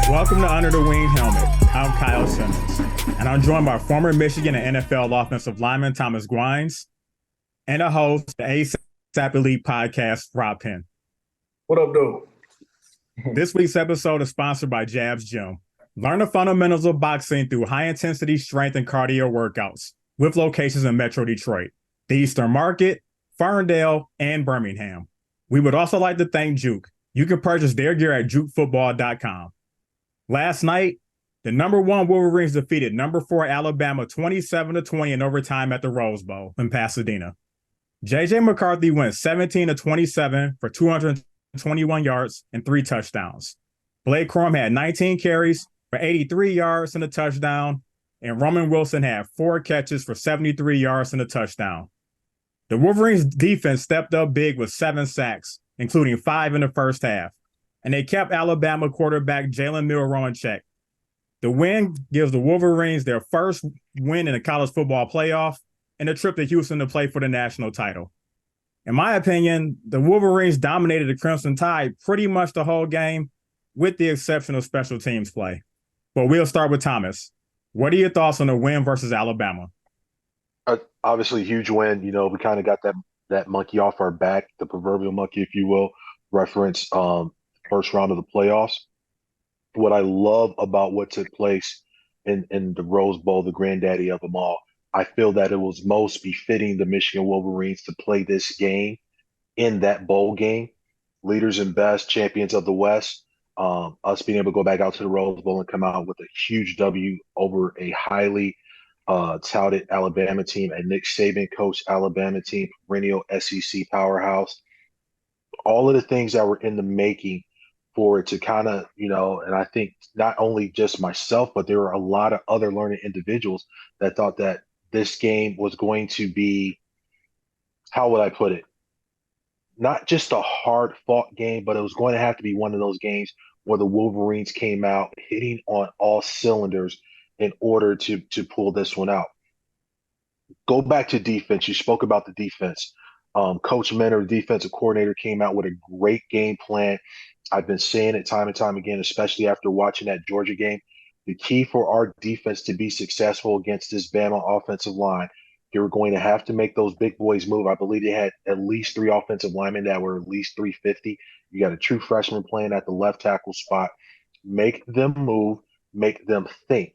Welcome to Under the Wing Helmet. I'm Kyle Simmons, and I'm joined by former Michigan and NFL offensive lineman Thomas Guynes, and a host of the ASAP Elite podcast, Rob Penn. What up, though? This week's episode is sponsored by Jabs Gym. Learn the fundamentals of boxing through high-intensity strength and cardio workouts with locations in Metro Detroit, the Eastern Market, Ferndale, and Birmingham. We would also like to thank Juke. You can purchase their gear at jukefootball.com. Last night, the number 1 Wolverines defeated number 4 Alabama 27-20 in overtime at the Rose Bowl in Pasadena. J.J. McCarthy went 17-27 for 221 yards and 3 touchdowns. Blake Corum had 19 carries for 83 yards and a touchdown, and Roman Wilson had 4 catches for 73 yards and a touchdown. The Wolverines' defense stepped up big with 7 sacks, including 5 in the first half, and they kept Alabama quarterback Jalen Milroe in check. The win gives the Wolverines their first win in a college football playoff and a trip to Houston to play for the national title. In my opinion, the Wolverines dominated the Crimson Tide pretty much the whole game, with the exception of special teams play. But we'll start with Thomas. What are your thoughts on the win versus Alabama? Obviously, huge win. You know, we kind of got that monkey off our back, the proverbial monkey, if you will, reference first round of the playoffs. What I love about what took place in the Rose Bowl, the granddaddy of them all, I feel that it was most befitting the Michigan Wolverines to play this game in that bowl game. Leaders and best, champions of the West. Us being able to go back out to the Rose Bowl and come out with a huge W over a highly touted Alabama team, a Nick Saban coached Alabama team, perennial SEC powerhouse. All of the things that were in the making for it to kind of, you know, and I think not only just myself, but there were a lot of other learning individuals that thought that this game was going to be, how would I put it? Not just a hard fought game, but it was going to have to be one of those games where the Wolverines came out hitting on all cylinders in order to pull this one out. Go back to defense. You spoke about the defense. Coach Mentor, the defensive coordinator, came out with a great game plan. I've been saying it time and time again, especially after watching that Georgia game. The key for our defense to be successful against this Bama offensive line, you're going to have to make those big boys move. I believe they had at least 3 offensive linemen that were at least 350. You got a true freshman playing at the left tackle spot. Make them move, make them think,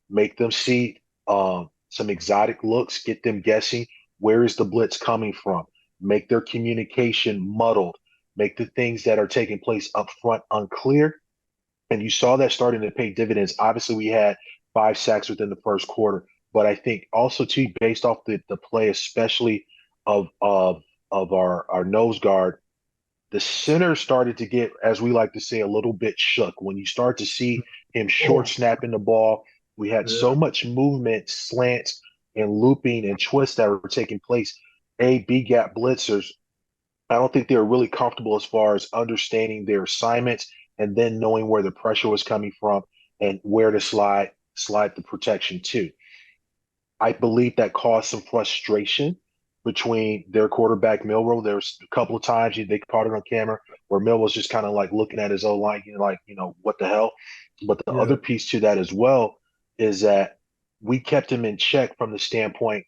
make them see some exotic looks, get them guessing. Where is the blitz coming from? Make their communication muddled. Make the things that are taking place up front unclear. And you saw that starting to pay dividends. Obviously, we had 5 sacks within the first quarter. But I think also, too, based off the play, especially of our nose guard, the center started to get, as we like to say, a little bit shook. When you start to see him short snapping the ball, we had so much movement, slants, and looping and twists that were taking place. B gap blitzers, I don't think they were really comfortable as far as understanding their assignments and then knowing where the pressure was coming from and where to slide the protection to. I believe that caused some frustration between their quarterback, Milroe. There's a couple of times they caught it on camera where Milroe was just kind of like looking at his O-line, like, what the hell? But the other piece to that as well is that we kept him in check from the standpoint,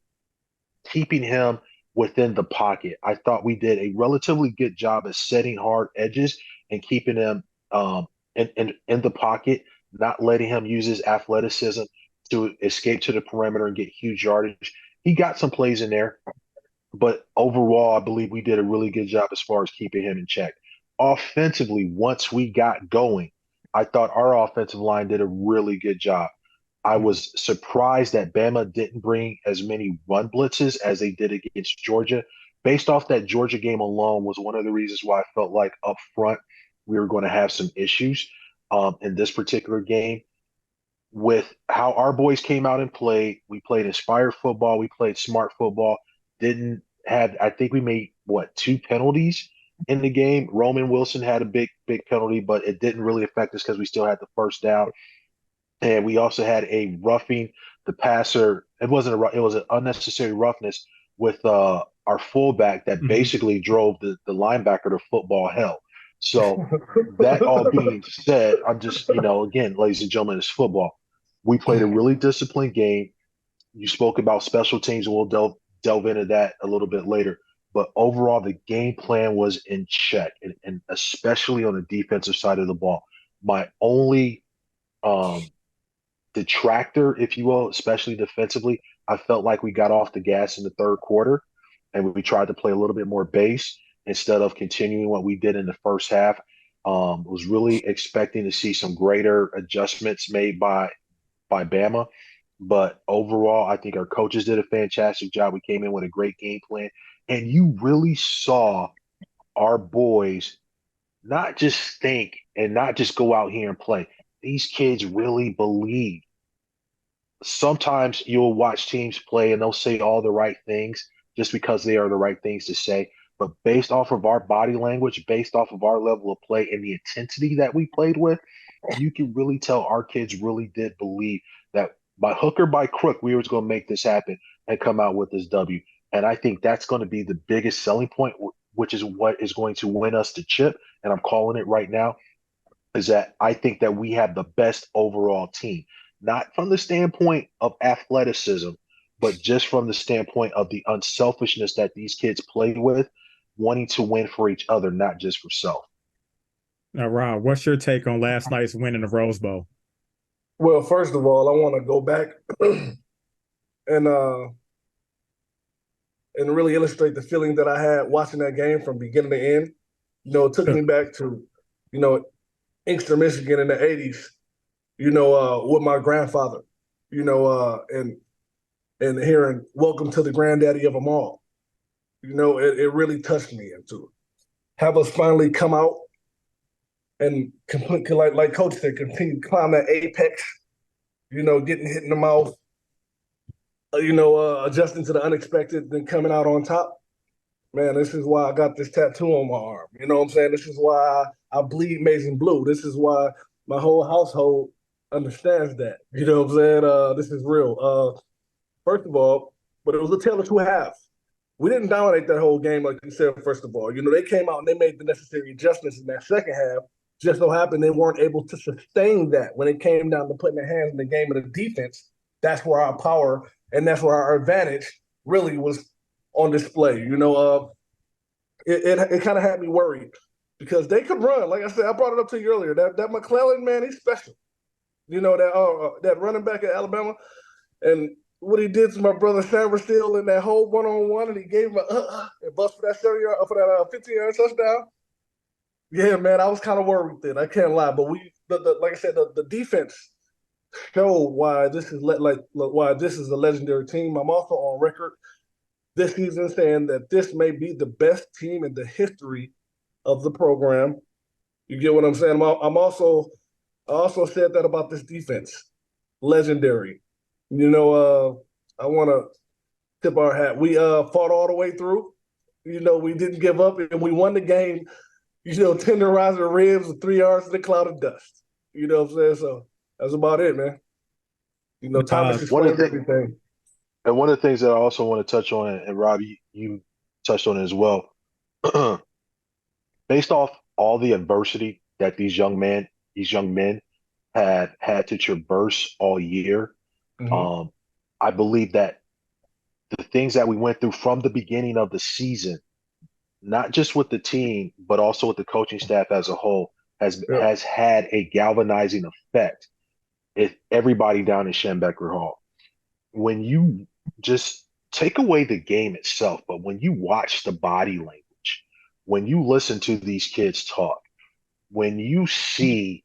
keeping him within the pocket. I thought we did a relatively good job of setting hard edges and keeping him in the pocket, not letting him use his athleticism to escape to the perimeter and get huge yardage. He got some plays in there, but overall, I believe we did a really good job as far as keeping him in check. Offensively, once we got going, I thought our offensive line did a really good job. I was surprised that Bama didn't bring as many run blitzes as they did against Georgia. Based off that Georgia game alone was one of the reasons why I felt like up front we were going to have some issues in this particular game. With how our boys came out and played, we played inspired football, we played smart football, I think we made, 2 penalties in the game. Roman Wilson had a big penalty, but it didn't really affect us because we still had the first down. And we also had a roughing the passer. It was an unnecessary roughness with our fullback that Mhm. basically drove the linebacker to football hell. So that all being said, I'm just, again, ladies and gentlemen, it's football. We played a really disciplined game. You spoke about special teams, and we'll delve into that a little bit later. But overall, the game plan was in check, and especially on the defensive side of the ball. My only um, detractor, if you will, especially defensively, I felt like we got off the gas in the third quarter, and we tried to play a little bit more base instead of continuing what we did in the first half. Was really expecting to see some greater adjustments made by Bama. But overall, I think our coaches did a fantastic job. We came in with a great game plan. And you really saw our boys not just think and not just go out here and play. These kids really believe. Sometimes you'll watch teams play and they'll say all the right things just because they are the right things to say. But based off of our body language, based off of our level of play and the intensity that we played with, you can really tell our kids really did believe that by hook or by crook, we were going to make this happen and come out with this W. And I think that's going to be the biggest selling point, which is what is going to win us the chip. And I'm calling it right now is that I think that we have the best overall team, not from the standpoint of athleticism, but just from the standpoint of the unselfishness that these kids play with, wanting to win for each other, not just for self. Now, Rob, what's your take on last night's win in the Rose Bowl? Well, first of all, I want to go back and uh and really illustrate the feeling that I had watching that game from beginning to end. It took me back to, you know, Inkster, Michigan in the '80s. With my grandfather. And hearing "Welcome to the Granddaddy of them all." It really touched me, and to have us finally come out and complete, like Coach said, continue to climb that apex. Getting hit in the mouth, adjusting to the unexpected, then coming out on top. Man, this is why I got this tattoo on my arm. You know what I'm saying? This is why I bleed maize and blue. This is why my whole household understands that. You know what I'm saying? This is real. First of all, but it was a tale of two halves. We didn't dominate that whole game, like you said, first of all. They came out and they made the necessary adjustments in that second half. Just so happened they weren't able to sustain that when it came down to putting their hands in the game of the defense. That's where our power and that's where our advantage really was on display. It kind of had me worried because they could run. Like I said, I brought it up to you earlier. That McClellan, man, he's special. That running back at Alabama, and what he did to my brother Sam Steele in that whole one-on-one, and he gave him and bust for that 70-yard for that 15-yard touchdown. Yeah, man, I was kind of worried then. I can't lie, but like I said, the defense showed why this is why this is a legendary team. I'm also on record this season saying that this may be the best team in the history of the program. You get what I'm saying? I also said that about this defense. Legendary. I want to tip our hat. We fought all the way through. We didn't give up and we won the game, tenderizing ribs with 3 yards in the cloud of dust. You know what I'm saying? So that's about it, man. Thomas One of explained the everything. and one of the things that I also want to touch on, and Rob, you touched on it as well, based off all the adversity that these young men had to traverse all year. Mm-hmm. Um, I believe that the things that we went through from the beginning of the season, not just with the team, but also with the coaching staff as a whole, Yep. has had a galvanizing effect. If everybody down in Schembecker Hall, when you just take away the game itself, but when you watch the body language, when you listen to these kids talk, when you see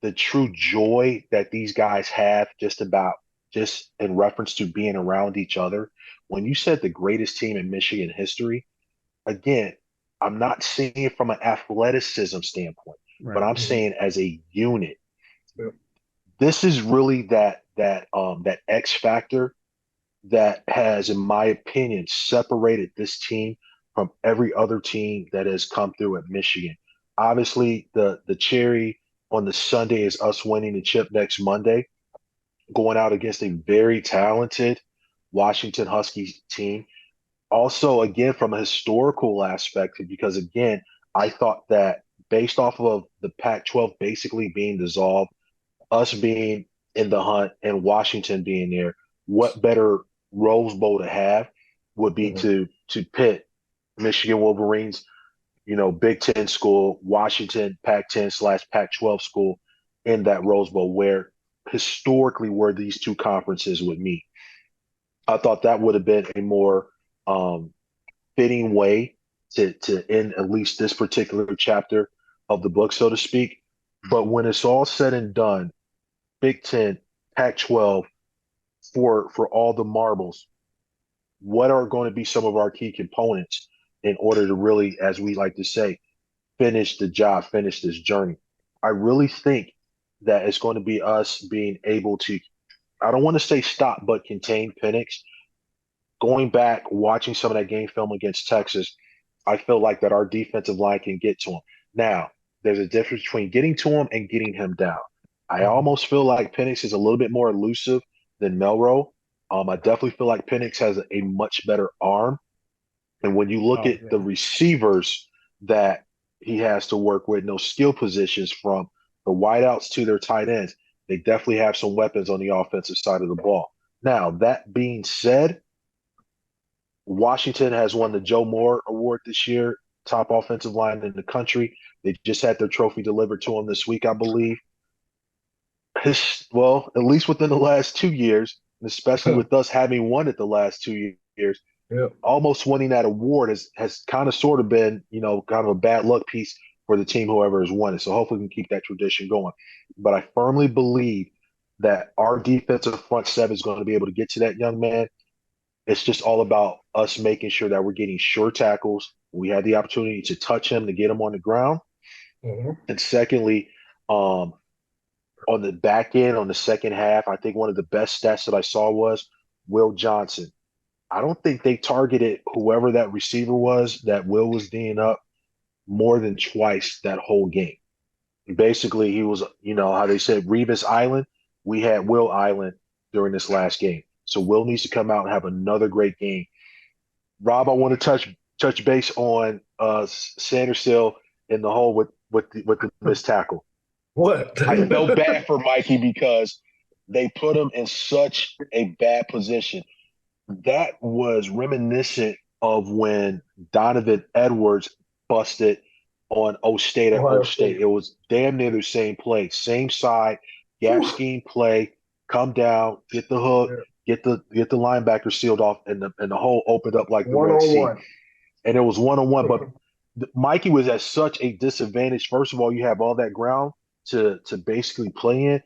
the true joy that these guys have just in reference to being around each other. When you said the greatest team in Michigan history, again, I'm not seeing it from an athleticism standpoint, but Right. I'm Mm-hmm. saying as a unit, Yep. this is really that X factor that has, in my opinion, separated this team from every other team that has come through at Michigan. Obviously, the cherry on the Sunday is us winning the chip next Monday, going out against a very talented Washington Huskies team. Also, again, from a historical aspect, because again, I thought that based off of the Pac-12 basically being dissolved, us being in the hunt and Washington being there, what better Rose Bowl to have would be Mhm. to pit Michigan Wolverines, Big Ten school, Washington Pac-10 / Pac-12 school in that Rose Bowl, where historically where these two conferences would meet. I thought that would have been a more um, fitting way to end at least this particular chapter of the book, so to speak. But when it's all said and done, Big Ten, Pac-12, for all the marbles, what are going to be some of our key components in order to really, as we like to say, finish the job, finish this journey? I really think that it's going to be us being able to, I don't want to say stop, but contain Penix. Going back, watching some of that game film against Texas, I feel like that our defensive line can get to him. Now, there's a difference between getting to him and getting him down. I almost feel like Penix is a little bit more elusive than Melro. I definitely feel like Penix has a much better arm. And when you look Oh, at the yeah. receivers that he has to work with, no skill positions from the wideouts to their tight ends, they definitely have some weapons on the offensive side of the ball. Now, that being said, Washington has won the Joe Moore Award this year, top offensive line in the country. They just had their trophy delivered to them this week, I believe. Well, at least within the last 2 years, and especially with us having won it the last 2 years, Yeah. almost winning that award has kind of sort of been, kind of a bad luck piece for the team, whoever has won it. So hopefully we can keep that tradition going. But I firmly believe that our defensive front seven is going to be able to get to that young man. It's just all about us making sure that we're getting sure tackles. We had the opportunity to touch him to get him on the ground. Mhm. And secondly, um, on the back end, on the second half, I think one of the best stats that I saw was Will Johnson. I don't think they targeted whoever that receiver was that Will was D'ing up more than twice that whole game. Basically, he was, how they said Revis Island. We had Will Island during this last game. So Will needs to come out and have another great game. Rob, I want to touch base on Sandersill in the hole with the missed tackle. What? I felt bad for Mikey because they put him in such a bad position. That was reminiscent of when Donovan Edwards busted on O State at O Ohio State. State. It was damn near the same play, same side, gap Whew. scheme play, come down, get the hook, Yeah. get the linebacker sealed off, and the hole opened up like the One Red on Sea. one. And it was 1-on-1. But Mikey was at such a disadvantage. First of all, you have all that ground to basically play in,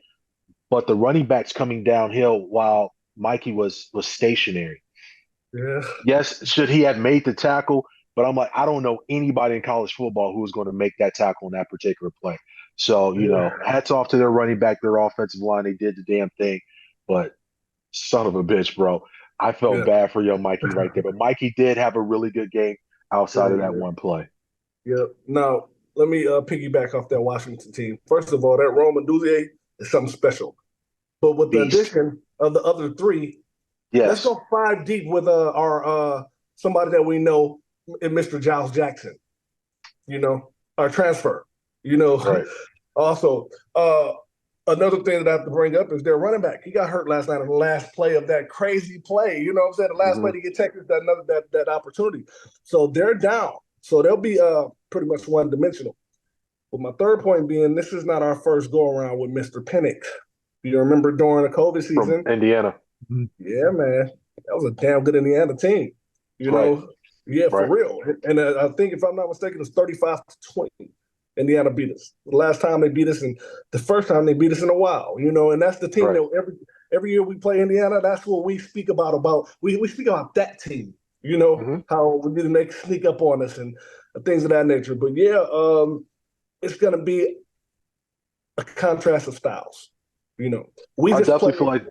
but the running back's coming downhill while Mikey was stationary. Yeah. Yes, should he have made the tackle? But I'm like, I don't know anybody in college football who was going to make that tackle in that particular play. So, Yeah. hats off to their running back, their offensive line. They did the damn thing. But son of a bitch, bro. I felt Yeah. bad for young Mikey right there. But Mikey did have a really good game outside Yeah. of that Yeah. one play. Yeah. Now, let me piggyback off that Washington team. First of all, that Roman Duzier is something special. But with the Beast. addition of the other three, let's Yes. go five deep with our somebody that we know in Mr. Giles Jackson. Our transfer. You know, Right. also another thing that I have to bring up is their running back. He got hurt last night in the last play of that crazy play. You know what I'm saying? The last play Hmm. to get Texas that opportunity. So they're down. So they'll be pretty much one dimensional. But my third point being, this is not our first go around with Mr. Penix. You remember during the COVID From season? Indiana. Yeah, man, that was a damn good Indiana team. You Right. know, yeah, for Right. real. And I think if I'm not mistaken, it's 35-20. Indiana beat us. The last time they beat us, and the first time they beat us in a while. And that's the team Right. that every year we play Indiana. That's what we speak about. We speak about that team. Hmm. How we need to make sneak up on us and things of that nature. But yeah, it's gonna be a contrast of styles. We I just definitely play. feel like,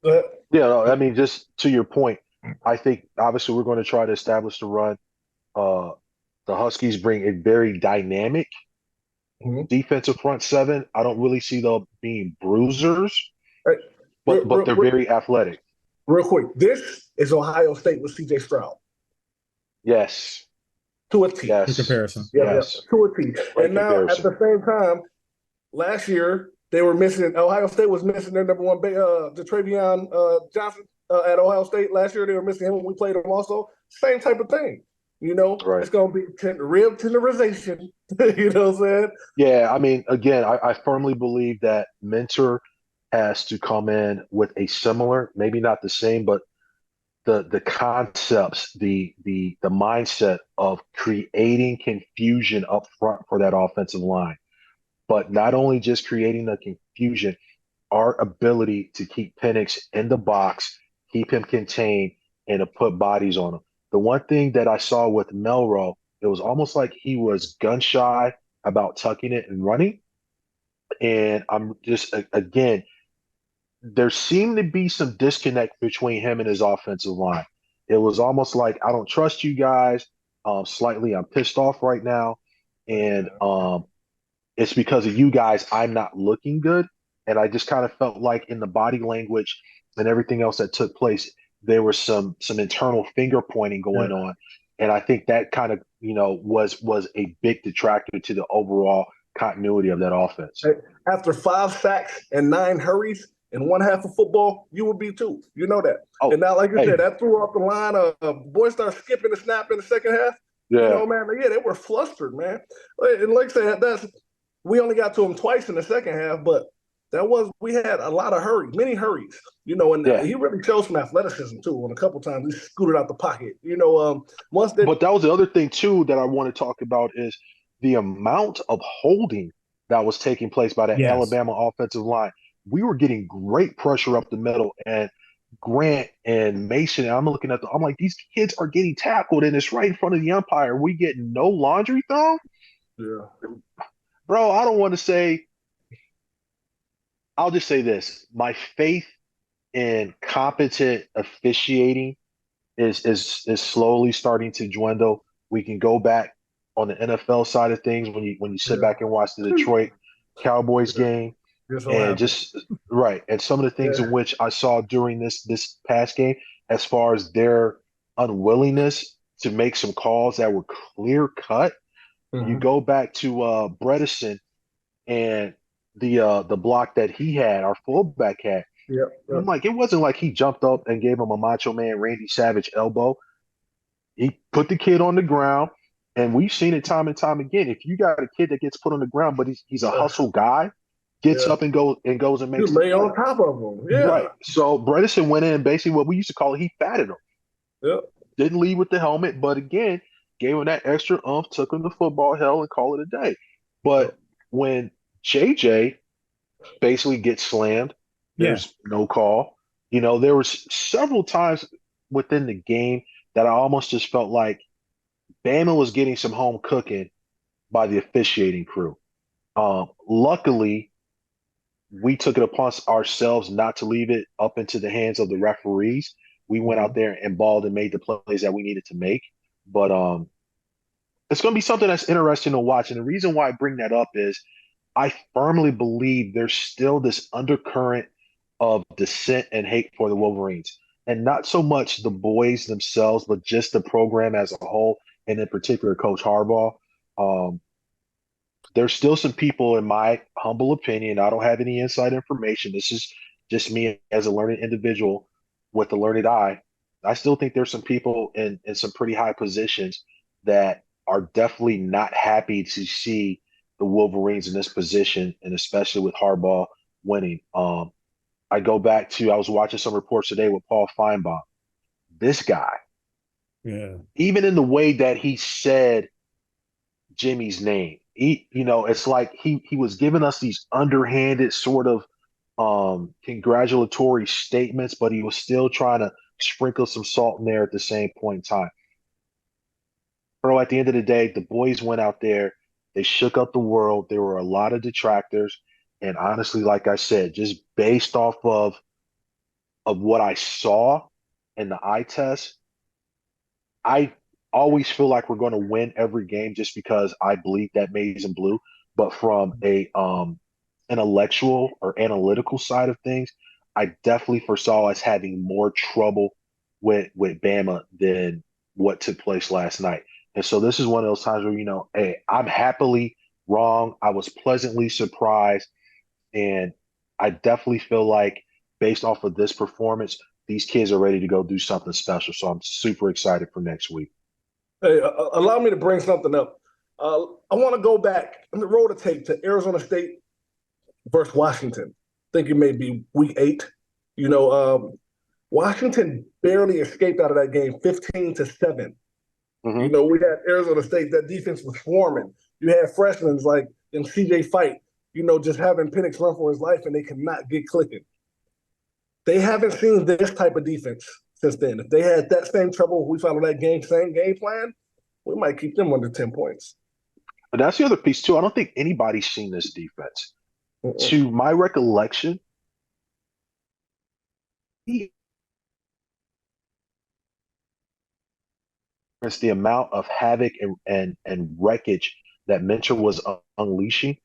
Uh, yeah, no, I mean, just to your point, I think obviously we're going to try to establish the run. Uh, the Huskies bring a very dynamic mhm. defensive front seven. I don't really see them being bruisers, Right. but Real, they're very athletic. real quick, this is Ohio State with C.J. Stroud. Yes. To a T. Good Yes. comparison. Yeah, Yes. to a T. Great And now at comparison. the same time, last year they were missing. Ohio State was missing their number one, Travion Johnson at Ohio State last year. They were missing him when we played him. Also, same type of thing. You know, Right. it's going to be real tenderization. You know what I'm saying? Yeah, I mean, again, I firmly believe that Mentor has to come in with a similar, maybe not the same, but the concepts, the mindset of creating confusion up front for that offensive line. But not only just creating the confusion, our ability to keep Penix in the box, keep him contained, and to put bodies on him. The one thing that I saw with Melro, it was almost like he was gun shy about tucking it and running. And I'm just, again, there seemed to be some disconnect between him and his offensive line. It was almost like, I don't trust you guys. Slightly, I'm pissed off right now. And it's because of you guys, I'm not looking good. And I just kind of felt like in the body language and everything else that took place, there was some internal finger pointing going on. And I think that kind of, was a big detractor to the overall continuity of that offense. After 5 sacks and 9 hurries in one half of football, you would be too. You know that. Oh, and now, like you hey, said, that threw off the line. Boys start skipping the snap in the second half. yeah, You know, man, they were flustered, man. And like I said, we only got to them twice in the second half, but we had a lot of many hurries, and yeah. he really showed some athleticism too. And a couple times he scooted out the pocket, But that was the other thing too that I want to talk about is the amount of holding that was taking place by the Yes. Alabama offensive line. We were getting great pressure up the middle, and Grant and Mason. And I'm looking at I'm like, these kids are getting tackled, and it's right in front of the umpire. We getting no laundry thrown, Yeah. bro. I don't want to say. I'll just say this: my faith in competent officiating is slowly starting to dwindle. We can go back on the NFL side of things when you sit back and watch the Detroit Cowboys game and just right and some of the things in which I saw during this past game as far as their unwillingness to make some calls that were clear cut. You go back to Bredesen and the block that he had, our fullback had. Yeah. I'm like, it wasn't like he jumped up and gave him a Macho Man Randy Savage elbow. He put the kid on the ground, and we've seen it time and time again. If you got a kid that gets put on the ground, but he's a hustle guy, gets up and goes and makes you lay on top of him. Yeah. Right. So Bredesen went in basically what we used to call he fatted him. Yeah. Didn't lead with the helmet, but again, gave him that extra oomph, took him to football hell and call it a day. But when JJ basically gets slammed, there's no call. There was several times within the game that I almost just felt like Bama was getting some home cooking by the officiating crew. Luckily, we took it upon ourselves not to leave it up into the hands of the referees. We went out there and balled and made the plays that we needed to make. But it's going to be something that's interesting to watch. And the reason why I bring that up is I firmly believe there's still this undercurrent of dissent and hate for the Wolverines. And not so much the boys themselves, but just the program as a whole, and in particular, Coach Harbaugh. There's still some people, in my humble opinion, I don't have any inside information. This is just me as a learning individual with a learned eye. I still think there's some people in some pretty high positions that are definitely not happy to see the Wolverines in this position, and especially with Harbaugh winning. I go back to I was watching some reports today with Paul Feinbaum. This guy, even in the way that he said Jimmy's name, it's like he was giving us these underhanded sort of congratulatory statements, but he was still trying to sprinkle some salt in there at the same point in time. Bro, at the end of the day, the boys went out there, they shook up the world. There were a lot of detractors. And honestly, like I said, just based off of what I saw in the eye test, I always feel like we're going to win every game just because I bleed that maize and blue. But from a intellectual or analytical side of things, I definitely foresaw us having more trouble with Bama than what took place last night. And so this is one of those times where, hey, I'm happily wrong. I was pleasantly surprised. And I definitely feel like based off of this performance, these kids are ready to go do something special. So I'm super excited for next week. Hey, allow me to bring something up. I want to go back on the road to tape to Arizona State versus Washington. I think it may be week 8. Washington barely escaped out of that game 15-7. Mm-hmm. We had Arizona State, that defense was swarming. You had freshmen like in CJ Fight, just having Penix run for his life, and they could not get clicking. They haven't seen this type of defense since then. If they had that same trouble, we follow that same game plan, we might keep them under 10 points. But that's the other piece, too. I don't think anybody's seen this defense. Mm-mm. To my recollection, it's the amount of havoc and wreckage that Mentor was unleashing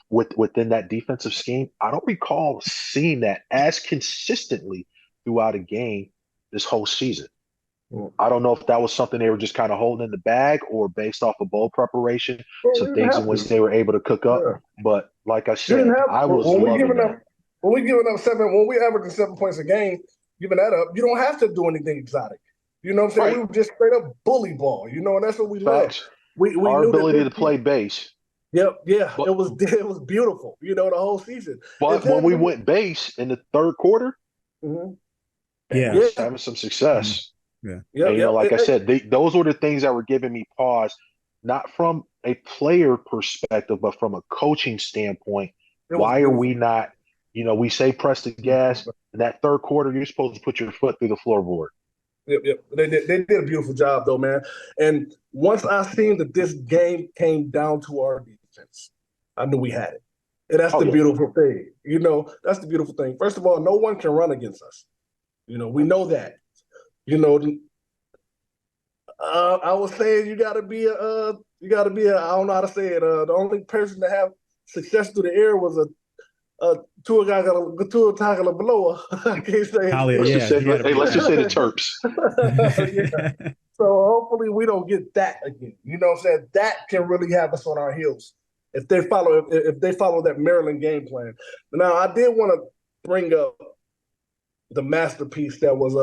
within that defensive scheme. I don't recall seeing that as consistently throughout a game this whole season. I don't know if that was something they were just kind of holding in the bag or based off of bowl preparation, some things in which they were able to cook up. Yeah. But like I said, I was loving that. When we averaging 7 points a game, giving that up, you don't have to do anything exotic. You know what I'm saying? Right. We were just straight up bully ball, and that's what we love. We Our knew ability to play base. Yep, yeah, it was beautiful, the whole season. But when we went base in the third quarter, having some success. Yeah. And, like I said, those were the things that were giving me pause, not from a player perspective, but from a coaching standpoint. Why are we not, we say press the gas. In that third quarter, you're supposed to put your foot through the floorboard. Yep. They did a beautiful job, though, man. And once I seen that this game came down to our defense, I knew we had it. And that's the beautiful thing. That's the beautiful thing. First of all, no one can run against us. We know that. I was saying you gotta be a I don't know how to say it. The only person to have success through the air was a Tua Tagovailoa. I can't say it. Let's just say the Terps. Yeah. So hopefully we don't get that again. You know what I'm saying? That can really have us on our heels if they follow that Maryland game plan. Now I did want to bring up the masterpiece that was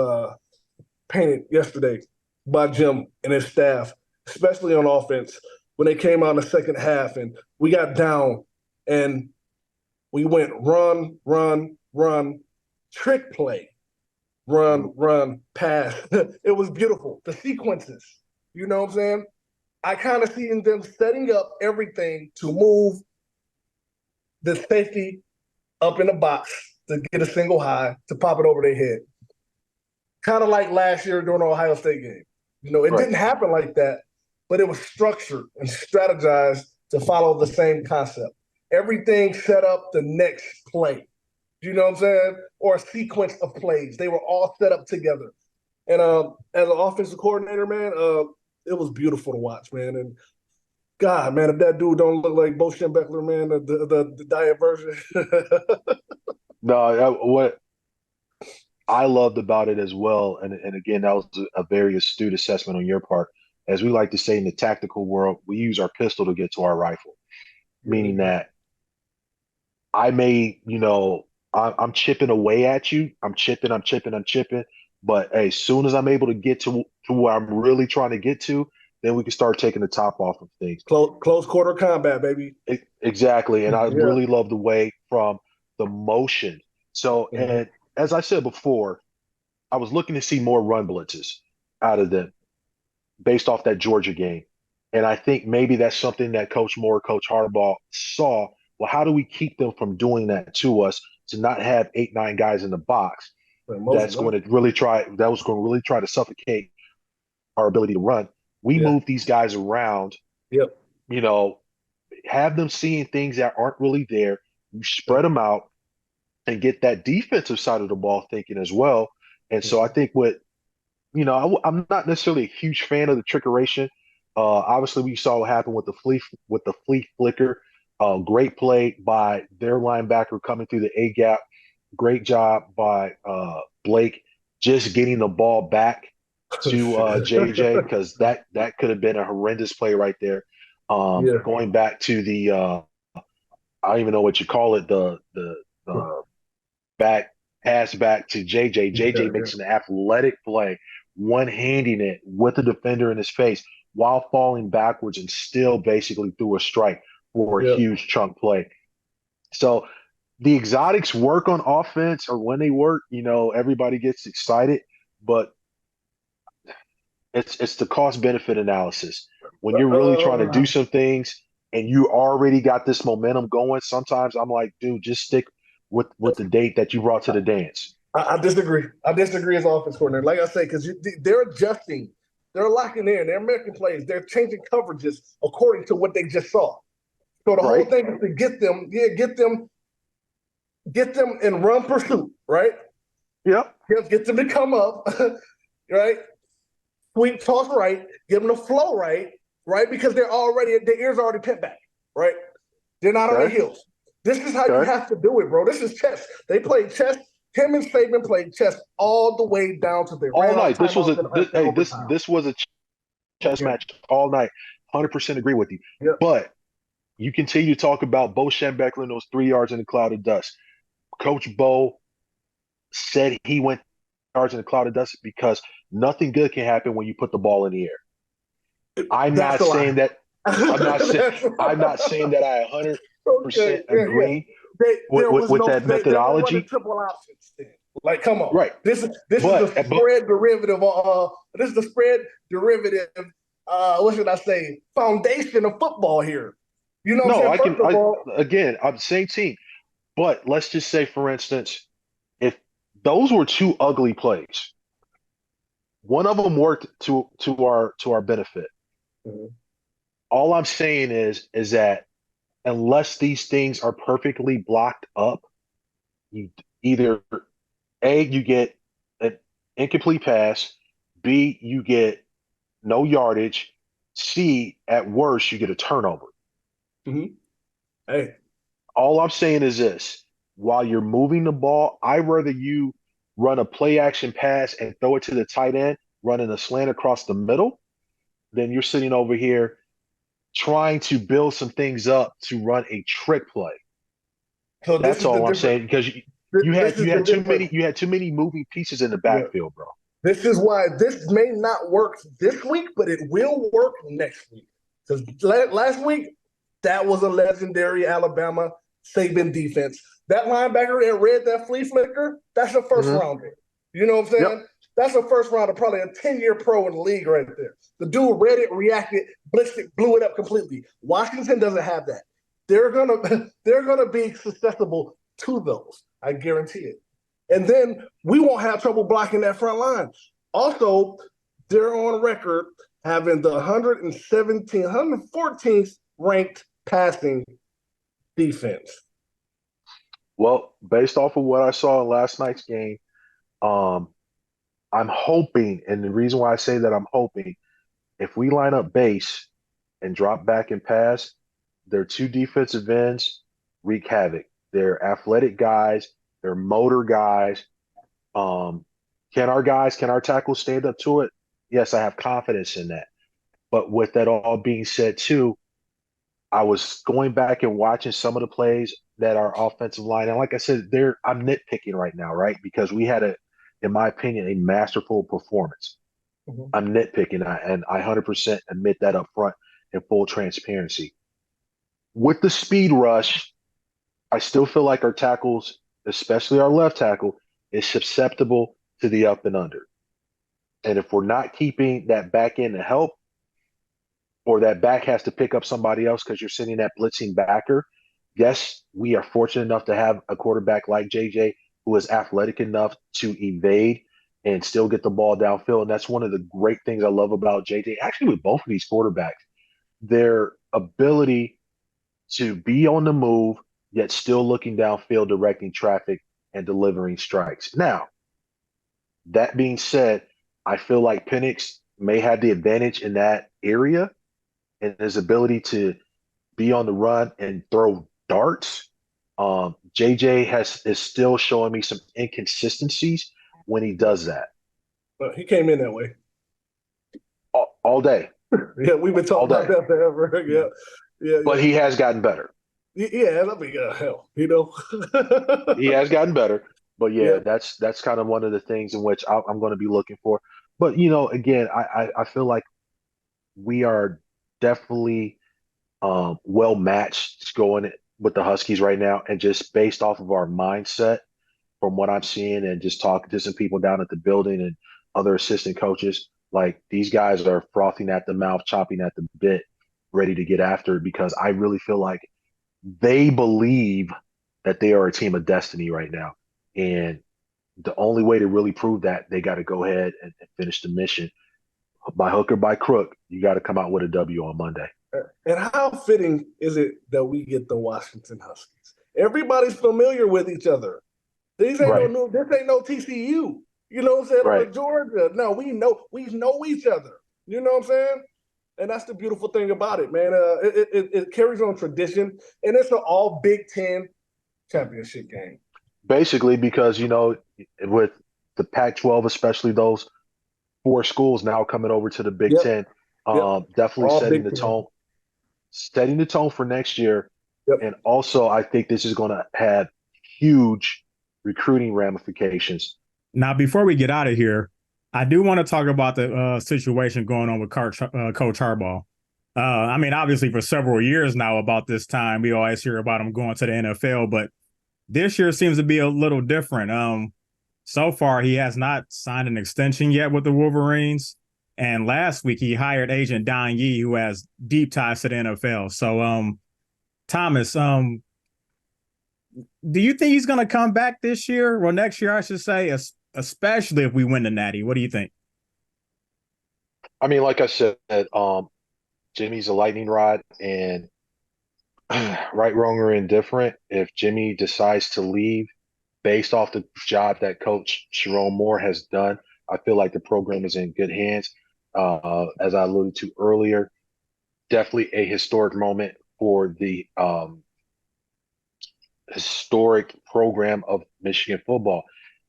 painted yesterday by Jim and his staff, especially on offense, when they came out in the second half and we got down and we went run, trick play, run, pass. It was beautiful. The sequences, you know what I'm saying? I kind of seen them setting up everything to move the safety up in the box to get a single high, to pop it over their head. Kind of like last year during the Ohio State game. It didn't happen like that, but it was structured and strategized to follow the same concept. Everything set up the next play. You know what I'm saying? Or a sequence of plays. They were all set up together. And as an offensive coordinator, man, it was beautiful to watch, man. And God, man, if that dude don't look like Bo Schembechler, man, the diet version. No, what I loved about it as well, and again, that was a very astute assessment on your part. As we like to say in the tactical world, we use our pistol to get to our rifle, meaning that I may, I'm chipping away at you. I'm chipping. But hey, as soon as I'm able to get to where I'm really trying to get to, then we can start taking the top off of things. Close quarter combat, baby. Exactly. And I really love the way from the motion. So, and as I said before, I was looking to see more run blitzes out of them based off that Georgia game. And I think maybe that's something that Coach Harbaugh saw. Well, how do we keep them from doing that to us, to not have 8, 9 guys in the box that's going to really try to suffocate our ability to run? We move these guys around, have them seeing things that aren't really there. You spread them out and get that defensive side of the ball thinking as well. And so I think I'm not necessarily a huge fan of the trickeration. Obviously, we saw what happened with the flea flicker. Great play by their linebacker coming through the A gap. Great job by Blake just getting the ball back to JJ, because that could have been a horrendous play right there. Yeah. Going back to the I don't even know what you call it, the back pass back to JJ. JJ Yeah. makes an athletic play, one-handing it with the defender in his face while falling backwards and still basically threw a strike for a Yeah. huge chunk play. So the exotics work on offense, or when they work, everybody gets excited, but it's the cost benefit analysis. When you're really trying to do Uh, some things and you already got this momentum going, sometimes I'm like, dude, just stick with the date that you brought to the dance. I disagree. I disagree as offense coordinator. Like I say, because they're adjusting, they're locking in, they're making plays, they're changing coverages according to what they just saw. So the whole Right? thing is to get them in run pursuit, right? Yep. Get them to come up, right? Sweep toss right, give them the flow right, right? Because their ears are already pent back, right? They're not on their Okay. heels. This is how you Okay. have to do it, bro. This is chess. They played chess. Him and Saban played chess all the way down to the All ran off night. timeouts and This overtime. this was a chess Yeah. match all night. 100% agree with you. Yep. But you continue to talk about Bo Schembechler and those 3 yards in the cloud of dust. Coach Bo said he went yards in the cloud of dust because nothing good can happen when you put the ball in the air. I'm That's not a saying lie. that That's a I'm not lie. saying that I 100% Okay. Yeah, yeah. agree There was with no that they weren't running methodology. triple options then. Like, come on. Right. This is the But spread derivative. This is the spread derivative. What should I say? Foundation of football here. You know what I'm no, saying? First of all, I'm the same team. But let's just say, for instance, if those were two ugly plays, one of them worked to our benefit. Mhm. All I'm saying is that unless these things are perfectly blocked up, you either A, you get an incomplete pass, B, you get no yardage, C, at worst, you get a turnover. Hey, All I'm saying is this: while you're moving the ball, I'd rather you run a play action pass and throw it to the tight end, running a slant across the middle, than you're sitting over here trying to build some things up to run a trick play. so this That's is the all I'm difference. saying, because This is the difference. you had too many moving pieces in the Yeah. backfield, bro. This is why this may not work this week, but it will work next week. Because last week, that was a legendary Alabama Saban defense. That linebacker that read that flea flicker, that's a first Mm-hmm. rounder. You know what I'm saying? Yep. That's a first rounder, probably a 10-year pro in the league right there. The dude read it, reacted, blitzed it, blew it up completely. Washington doesn't have that. They're gonna be susceptible to those. I guarantee it. And then we won't have trouble blocking that front line. Also, they're on record having the 114th ranked passing defense. Well, based off of what I saw in last night's game, um, I'm hoping, and the reason why I say that I'm hoping, if we line up base and drop back and pass, their two defensive ends wreak havoc. They're athletic guys, they're motor guys. Um, can our tackles stand up to it? Yes, I have confidence in that. But with that all being said, too, I was going back and watching some of the plays that our offensive line, and like I said, I'm nitpicking right now, right? Because we had in my opinion, a masterful performance. Mhm. I'm nitpicking, and I 100% admit that up front in full transparency. With the speed rush, I still feel like our tackles, especially our left tackle, is susceptible to the up and under. And if we're not keeping that back end to help, or that back has to pick up somebody else because you're sending that blitzing backer, yes, we are fortunate enough to have a quarterback like JJ who is athletic enough to evade and still get the ball downfield. And that's one of the great things I love about JJ, actually, with both of these quarterbacks, their ability to be on the move, yet still looking downfield, directing traffic, and delivering strikes. Now, that being said, I feel like Penix may have the advantage in that area and his ability to be on the run and throw darts. JJ is still showing me some inconsistencies when he does that. But he came in that way. all day, Yeah, we've been all talking about day. that forever. Yeah, yeah, But yeah. he has gotten better. Yeah, I mean, hell, you know. He has gotten better. But yeah, Yeah, that's kind of one of the things in which I'm going to be looking for. But again, I feel like we are definitely well matched going with the Huskies right now, and just based off of our mindset from what I'm seeing and just talking to some people down at the building and other assistant coaches, like these guys are frothing at the mouth, chomping at the bit, ready to get after it because I really feel like they believe that they are a team of destiny right now. And the only way to really prove that, they got to go ahead and finish the mission. By hook or by crook, you got to come out with a W on Monday. and how fitting is it that we get the Washington Huskies? Everybody's familiar with each other. These ain't no Right, new. This ain't no TCU. You know what I'm saying? right. Or Georgia. No, we know each other. You know what I'm saying? And that's the beautiful thing about it, man. It carries on tradition, and it's an all Big Ten championship game. Basically, because, with the Pac-12, especially those four schools now coming over to the Big Yep, Ten, yep. definitely All Big Ten. setting the tone for next year. Yep. And also, I think this is going to have huge recruiting ramifications. Now, before we get out of here, I do want to talk about the situation going on with Coach Harbaugh. I mean, obviously, for several years now, about this time, we always hear about him going to the NFL, but this year seems to be a little different. So far, he has not signed an extension yet with the Wolverines. And last week, he hired agent Don Yee, who has deep ties to the NFL. So, Thomas, do you think he's going to come back this year or next year, I should say, especially if we win the Natty? What do you think? I mean, like I said, Jimmy's a lightning rod, and right, wrong, or indifferent, if Jimmy decides to leave based off the job that Coach Sharon Moore has done, I feel like the program is in good hands. As I alluded to earlier, definitely a historic moment for the historic program of Michigan football.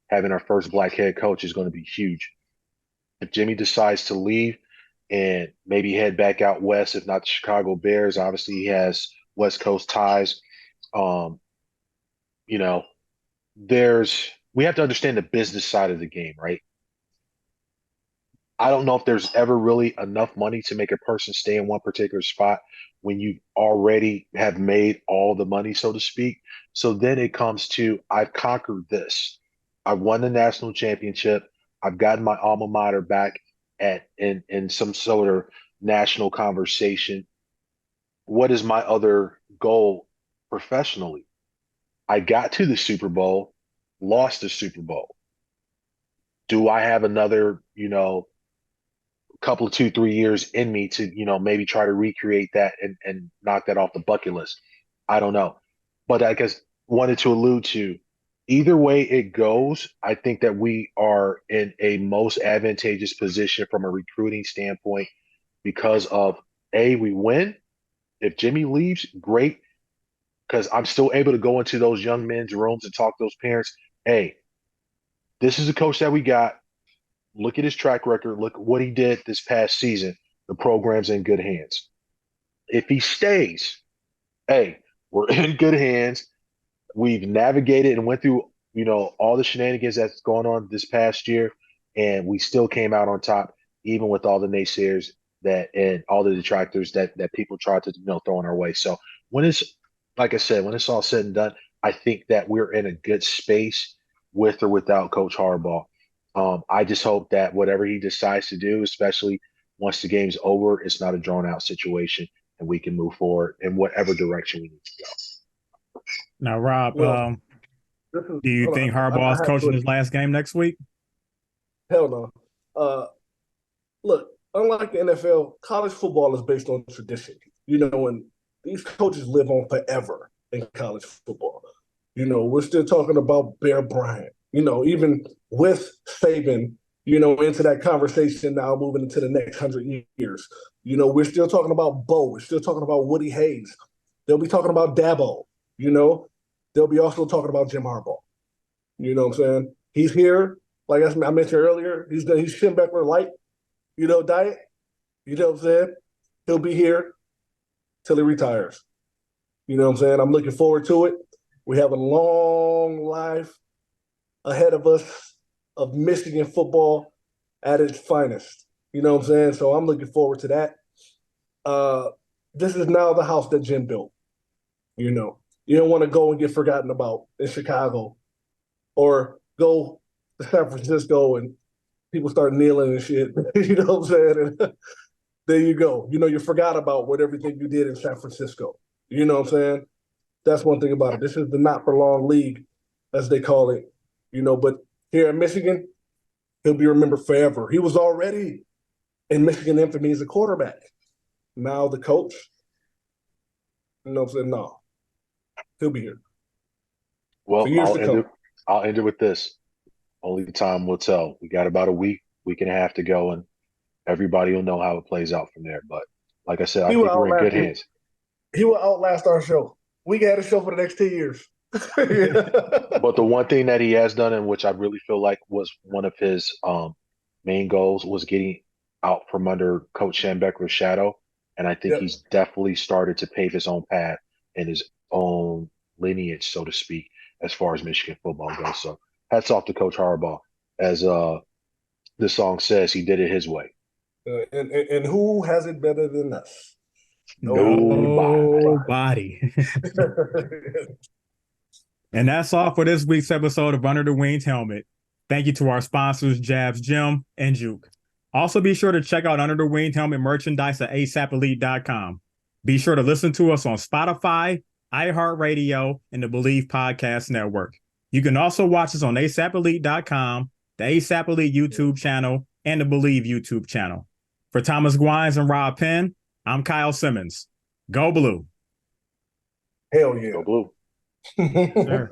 Having our first black head coach is going to be huge. If Jimmy decides to leave and maybe head back out west, if not the Chicago Bears, obviously he has West Coast ties. Um, you know, we have to understand the business side of the game, right? I don't know if there's ever really enough money to make a person stay in one particular spot when you already have made all the money, so to speak. So then it comes to I've conquered this. I've won the national championship. I've gotten my alma mater back in some sort of national conversation. What is my other goal professionally? I got to the Super Bowl, lost the Super Bowl. Do I have another, couple of 2, 3 years in me to, maybe try to recreate that and knock that off the bucket list? I don't know. But I guess wanted to allude to either way it goes, I think that we are in a most advantageous position from a recruiting standpoint because of we win. If Jimmy leaves, great, because I'm still able to go into those young men's rooms and talk to those parents. Hey, this is a coach that we got. Look at his track record. Look at what he did this past season. The program's in good hands. If he stays, hey, we're in good hands. We've navigated and went through, all the shenanigans that's going on this past year, and we still came out on top, even with all the naysayers that and all the detractors that people tried to, throw in our way. So when it's like I said, when it's all said and done, I think that we're in a good space with or without Coach Harbaugh. I just hope that whatever he decides to do, especially once the game's over, it's not a drawn out situation and we can move forward in whatever direction we need to go. Now, Rob, Well, this is do you hold think on. I Harbaugh's have coaching to. his last game next week? Hell no. Look, unlike the NFL, college football is based on tradition. And these coaches live on forever in college football. We're still talking about Bear Bryant. Even with Saban, into that conversation now, moving into the next 100 years. We're still talking about Bo. We're still talking about Woody Hayes. They'll be talking about Dabo. They'll be also talking about Jim Harbaugh. You know what I'm saying? He's here. Like I mentioned earlier, he's Schembeckler light, diet. You know what I'm saying? He'll be here till he retires. You know what I'm saying? I'm looking forward to it. We have a long life ahead of us of Michigan football at its finest. You know what I'm saying? So I'm looking forward to that. This is now the house that Jim built. You know, you don't want to go and get forgotten about in Chicago or go to San Francisco and people start kneeling and shit. You know what I'm saying? And there you go. You know, you forgot about what everything you did in San Francisco. You know what I'm saying? That's one thing about it. This is the not for long league, as they call it. You know, but here in Michigan, he'll be remembered forever. He was already in Michigan infamy as a quarterback. Now the coach, you know what I'm saying? No, he'll be here. Well, For years to come. I'll end it with this. Only time will tell. We got about a week and a half to go, and everybody will know how it plays out from there. But like I said, I think we're in good hands. He will outlast our show. We got a show for the next 10 years. But the one thing that he has done, and which I really feel like was one of his main goals, was getting out from under Coach Schanbeckler's shadow. And I think he's definitely started to pave his own path in his own lineage, so to speak, as far as Michigan football goes. So hats off to Coach Harbaugh. As the song says, he did it his way. And who has it better than us? Nobody. And that's all for this week's episode of Under the Wings Helmet. Thank you to our sponsors, Jabs Gym and Juke. Also, be sure to check out Under the Wings Helmet merchandise at asaplelite.com. Be sure to listen to us on Spotify, iHeartRadio, and the Believe Podcast Network. You can also watch us on asaplelite.com, the ASAP Elite YouTube channel, and the Believe YouTube channel. For Thomas Guynes and Rob Penn, I'm Kyle Simmons. Go Blue. Hell yeah. Go Blue. Sure.